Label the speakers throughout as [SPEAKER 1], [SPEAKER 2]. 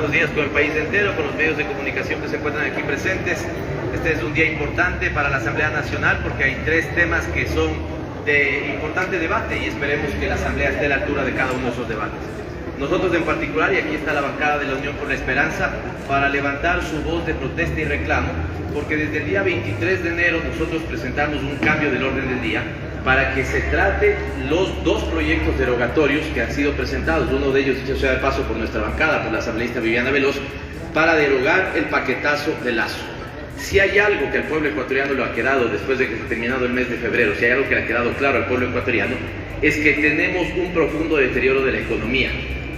[SPEAKER 1] buenos días con el país entero, con los medios de comunicación que se encuentran aquí presentes. Este es un día importante para la Asamblea Nacional porque hay tres temas que son de importante debate y esperemos que la Asamblea esté a la altura de cada uno de esos debates. Nosotros en particular, y aquí está la bancada de la Unión por la Esperanza, para levantar su voz de protesta y reclamo, porque desde el día 23 de enero nosotros presentamos un cambio del orden del día para que se trate los dos proyectos derogatorios que han sido presentados, uno de ellos, dicho sea de paso, por nuestra bancada, por la asambleísta Viviana Veloz, para derogar el paquetazo de Lazo. Si hay algo que al pueblo ecuatoriano lo ha quedado después de que se ha terminado el mes de febrero, si hay algo que le ha quedado claro al pueblo ecuatoriano, es que tenemos un profundo deterioro de la economía.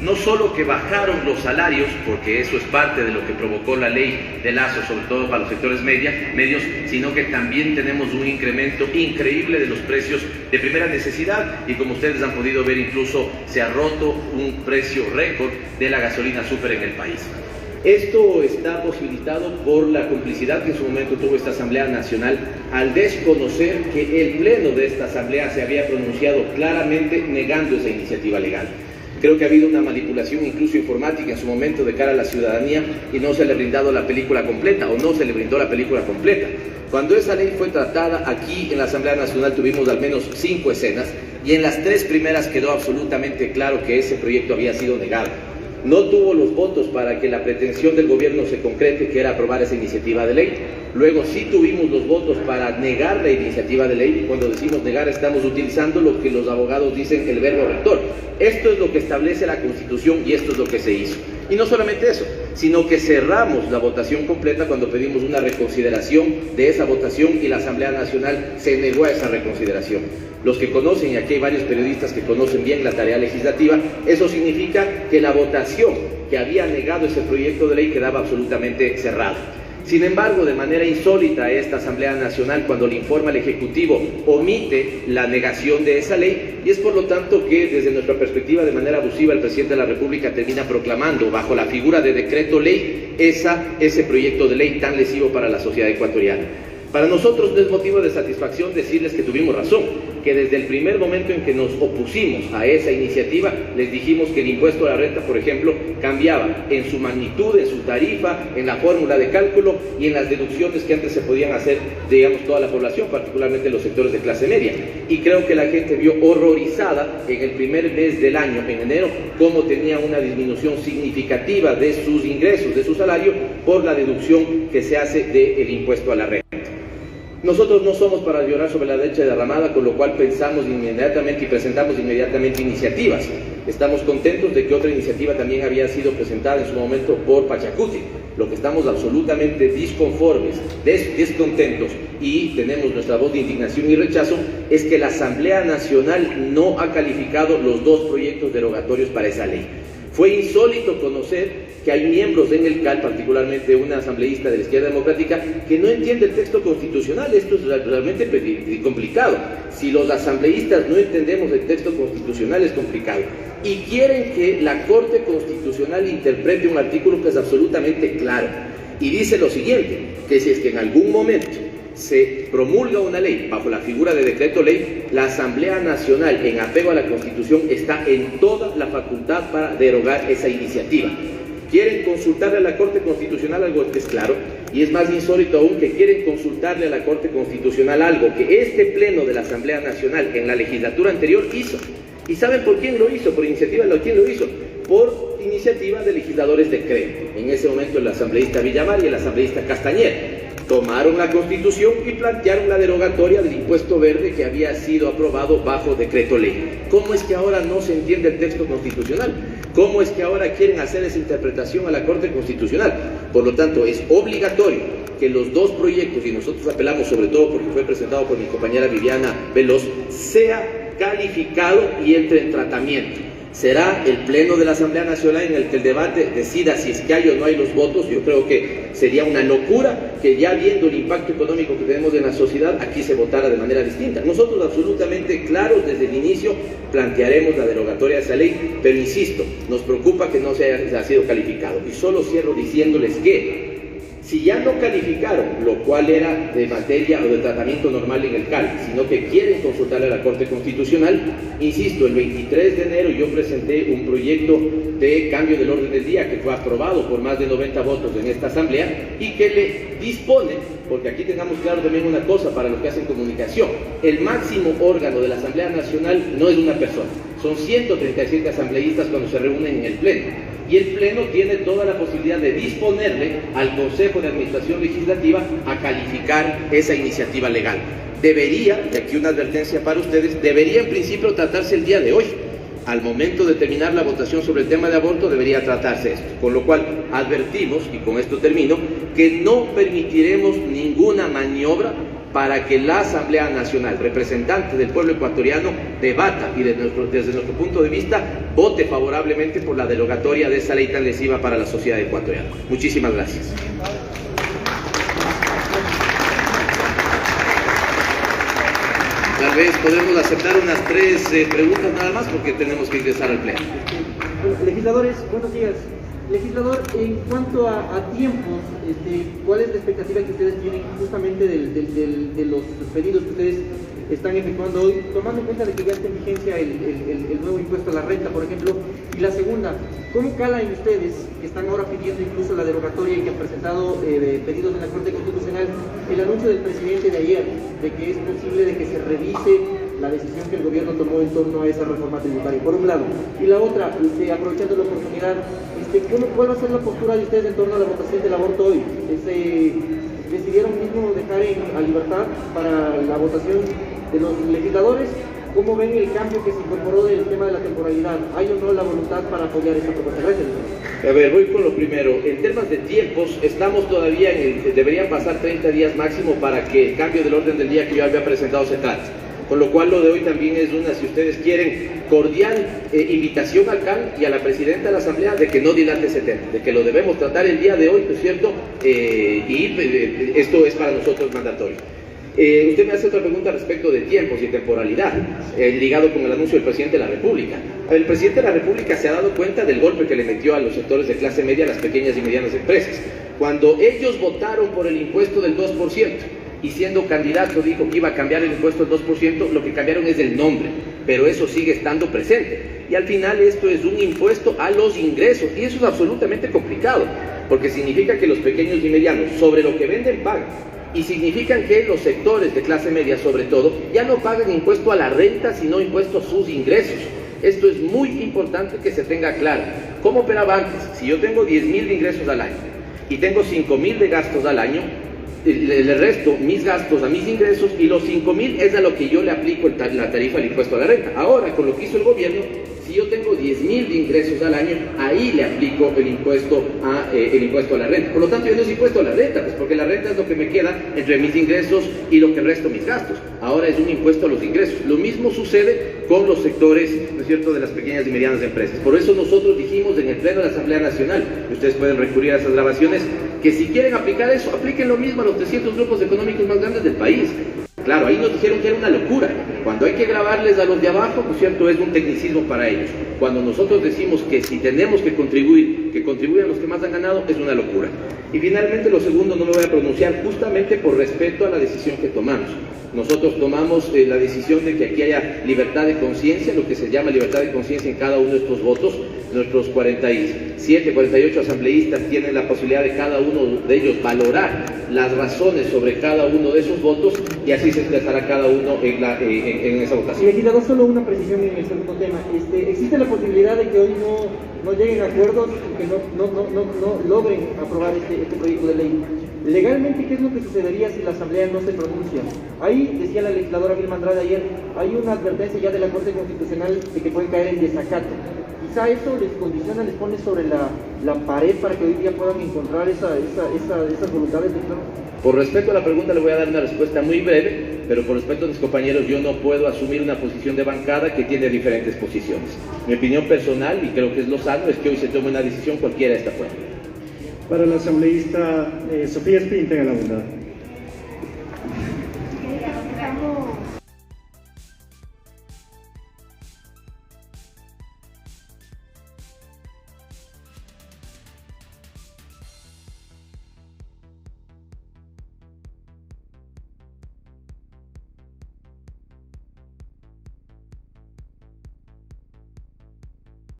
[SPEAKER 1] No solo que bajaron los salarios, porque eso es parte de lo que provocó la ley de Lazo, sobre todo para los sectores medios, sino que también tenemos un incremento increíble de los precios de primera necesidad y como ustedes han podido ver, incluso se ha roto un precio récord de la gasolina súper en el país. Esto está posibilitado por la complicidad que en su momento tuvo esta Asamblea Nacional al desconocer que el Pleno de esta Asamblea se había pronunciado claramente negando esa iniciativa legal. Creo que ha habido una manipulación incluso informática en su momento de cara a la ciudadanía y no se le ha brindado la película completa o no se le brindó la película completa. Cuando esa ley fue tratada aquí en la Asamblea Nacional tuvimos al menos 5 escenas y en las 3 primeras quedó absolutamente claro que ese proyecto había sido negado. No tuvo los votos para que la pretensión del gobierno se concrete, que era aprobar esa iniciativa de ley. Luego sí tuvimos los votos para negar la iniciativa de ley. Cuando decimos negar estamos utilizando lo que los abogados dicen el verbo rector. Esto es lo que establece la Constitución y esto es lo que se hizo. Y no solamente eso, sino que cerramos la votación completa cuando pedimos una reconsideración de esa votación y la Asamblea Nacional se negó a esa reconsideración. Los que conocen, y aquí hay varios periodistas que conocen bien la tarea legislativa, eso significa que la votación que había negado ese proyecto de ley quedaba absolutamente cerrada. Sin embargo, de manera insólita, esta Asamblea Nacional, cuando le informa al Ejecutivo, omite la negación de esa ley, y es por lo tanto que, desde nuestra perspectiva, de manera abusiva, el presidente de la República termina proclamando, bajo la figura de decreto ley, ese proyecto de ley tan lesivo para la sociedad ecuatoriana. Para nosotros no es motivo de satisfacción decirles que tuvimos razón, que desde el primer momento en que nos opusimos a esa iniciativa, les dijimos que el impuesto a la renta, por ejemplo, cambiaba en su magnitud, en su tarifa, en la fórmula de cálculo y en las deducciones que antes se podían hacer, digamos, toda la población, particularmente los sectores de clase media. Y creo que la gente vio horrorizada en el primer mes del año, en enero, cómo tenía una disminución significativa de sus ingresos, de su salario, por la deducción que se hace del impuesto a la renta. Nosotros no somos para llorar sobre la leche derramada, con lo cual pensamos inmediatamente y presentamos inmediatamente iniciativas. Estamos contentos de que otra iniciativa también había sido presentada en su momento por Pachacuti. Lo que estamos absolutamente disconformes, descontentos y tenemos nuestra voz de indignación y rechazo es que la Asamblea Nacional no ha calificado los dos proyectos derogatorios para esa ley. Fue insólito conocer que hay miembros en el CAL, particularmente una asambleísta de la izquierda democrática, que no entiende el texto constitucional. Esto es realmente complicado. Si los asambleístas no entendemos el texto constitucional es complicado. Y quieren que la Corte Constitucional interprete un artículo que es absolutamente claro. Y dice lo siguiente, que si es que en algún momento se promulga una ley bajo la figura de decreto ley, la Asamblea Nacional, en apego a la Constitución, está en toda la facultad para derogar esa iniciativa. Quieren consultarle a la Corte Constitucional algo que es claro, y es más insólito aún que quieren consultarle a la Corte Constitucional algo que este Pleno de la Asamblea Nacional en la legislatura anterior hizo. ¿Y saben por quién lo hizo? Por iniciativa de quién lo hizo. Por iniciativa de legisladores de CREO. En ese momento el asambleísta Villamar y el asambleísta Castañer tomaron la Constitución y plantearon la derogatoria del impuesto verde que había sido aprobado bajo decreto ley. ¿Cómo es que ahora no se entiende el texto constitucional? ¿Cómo es que ahora quieren hacer esa interpretación a la Corte Constitucional? Por lo tanto, es obligatorio que los dos proyectos, y nosotros apelamos sobre todo porque fue presentado por mi compañera Viviana Veloz, sea calificado y entre en tratamiento. Será el Pleno de la Asamblea Nacional en el que el debate decida si es que hay o no hay los votos. Yo creo que sería una locura que ya viendo el impacto económico que tenemos en la sociedad, aquí se votara de manera distinta. Nosotros absolutamente claros desde el inicio plantearemos la derogatoria de esa ley, pero insisto, nos preocupa que no se haya sido calificado. Y solo cierro diciéndoles que
[SPEAKER 2] Si ya no calificaron, lo cual era de materia o de tratamiento normal en el CAL, sino que quieren consultarle a la Corte Constitucional, insisto, el 23 de enero yo presenté un proyecto de cambio del orden del día que fue aprobado por más de 90 votos en esta Asamblea y que le dispone, porque aquí tengamos claro también una cosa para los que hacen comunicación, el máximo órgano de la Asamblea Nacional no es una persona, son 137 asambleístas cuando se reúnen en el Pleno. Y el Pleno tiene toda la posibilidad de disponerle al Consejo de Administración Legislativa a calificar esa iniciativa legal. Debería, y aquí una advertencia para ustedes, debería en principio tratarse el día de hoy. Al momento de terminar la votación sobre el tema de aborto debería tratarse esto. Con lo cual advertimos, y con esto termino, que no permitiremos ninguna maniobra para que la Asamblea Nacional, representante del pueblo ecuatoriano, debata y desde nuestro punto de vista vote favorablemente por la derogatoria de esa ley tan lesiva para la sociedad ecuatoriana. Muchísimas gracias. Tal vez podemos aceptar unas 3 preguntas nada más porque tenemos que ingresar al pleno.
[SPEAKER 3] Legisladores, buenos días. Legislador, en cuanto a tiempos, ¿cuál es la expectativa que ustedes tienen justamente de los pedidos que ustedes están efectuando hoy, tomando en cuenta de que ya está en vigencia el nuevo impuesto a la renta, por ejemplo? Y la segunda, ¿cómo cala en ustedes, que están ahora pidiendo incluso la derogatoria y que han presentado pedidos en la Corte Constitucional, el anuncio del presidente de ayer, de que es posible de que se revise la decisión que el gobierno tomó en torno a esa reforma tributaria, por un lado? Y la otra, aprovechando la oportunidad, ¿cuál va a ser la postura de ustedes en torno a la votación del aborto hoy? ¿Decidieron mismo dejar a libertad para la votación de los legisladores? ¿Cómo ven el cambio que se incorporó del tema de la temporalidad? ¿Hay o no la voluntad para apoyar esta propuesta? Gracias.
[SPEAKER 2] A ver, voy con lo primero. En temas de tiempos, estamos todavía deberían pasar 30 días máximo para que el cambio del orden del día que yo había presentado se trate. Con lo cual lo de hoy también es una, si ustedes quieren, cordial invitación al CAN y a la presidenta de la Asamblea de que no dilate ese tema, de que lo debemos tratar el día de hoy, ¿no es cierto? Y esto es para nosotros mandatorio. Usted me hace otra pregunta respecto de tiempos y temporalidad, ligado con el anuncio del presidente de la República. El presidente de la República se ha dado cuenta del golpe que le metió a los sectores de clase media, a las pequeñas y medianas empresas. Cuando ellos votaron por el impuesto del 2%, y siendo candidato dijo que iba a cambiar el impuesto del 2%, lo que cambiaron es el nombre, pero eso sigue estando presente. Y al final esto es un impuesto a los ingresos, y eso es absolutamente complicado, porque significa que los pequeños y medianos sobre lo que venden pagan, y significan que los sectores de clase media sobre todo ya no pagan impuesto a la renta, sino impuesto a sus ingresos. Esto es muy importante que se tenga claro. ¿Cómo operaba antes? Si yo tengo 10.000 de ingresos al año y tengo 5.000 de gastos al año, le resto mis gastos a mis ingresos y los 5.000 es a lo que yo le aplico la tarifa del impuesto a la renta. Ahora, con lo que hizo el gobierno, si yo tengo 10.000 de ingresos al año, ahí le aplico el impuesto a la renta. Por lo tanto, ya no es impuesto a la renta, pues porque la renta es lo que me queda entre mis ingresos y lo que resto mis gastos. Ahora es un impuesto a los ingresos. Lo mismo sucede con los sectores, ¿no es cierto?, de las pequeñas y medianas empresas. Por eso nosotros dijimos en el Pleno de la Asamblea Nacional, y ustedes pueden recurrir a esas grabaciones, que si quieren aplicar eso, apliquen lo mismo a los 300 grupos económicos más grandes del país. Claro, ahí nos dijeron que era una locura. Cuando hay que grabarles a los de abajo, ¿no es cierto?, es un tecnicismo para ellos. Cuando nosotros decimos que si tenemos que contribuir, que contribuyan los que más han ganado, es una locura. Y finalmente, lo segundo, no me voy a pronunciar justamente por respeto a la decisión que tomamos. Nosotros tomamos la decisión de que aquí haya libertad de conciencia, lo que se llama libertad de conciencia en cada uno de estos votos. Nuestros 47, 48 asambleístas tienen la posibilidad de cada uno de ellos valorar las razones sobre cada uno de esos votos y así se expresará cada uno en esa votación.
[SPEAKER 3] Legislador, solo una precisión en el segundo tema. ¿Existe la posibilidad de que hoy no lleguen a acuerdos y que no logren aprobar este proyecto de ley? Legalmente, ¿qué es lo que sucedería si la Asamblea no se pronuncia? Ahí, decía la legisladora Vilma Andrade ayer, hay una advertencia ya de la Corte Constitucional de que pueden caer en desacato. Quizá eso les condiciona, les pone sobre la pared para que hoy día puedan encontrar esas voluntades de claro.
[SPEAKER 2] Por respeto a la pregunta le voy a dar una respuesta muy breve, pero por respeto a mis compañeros yo no puedo asumir una posición de bancada que tiene diferentes posiciones. Mi opinión personal, y creo que es lo sano, es que hoy se tome una decisión cualquiera de esta fuera.
[SPEAKER 4] Para la asambleísta Sofía Espín, tenga la bondad.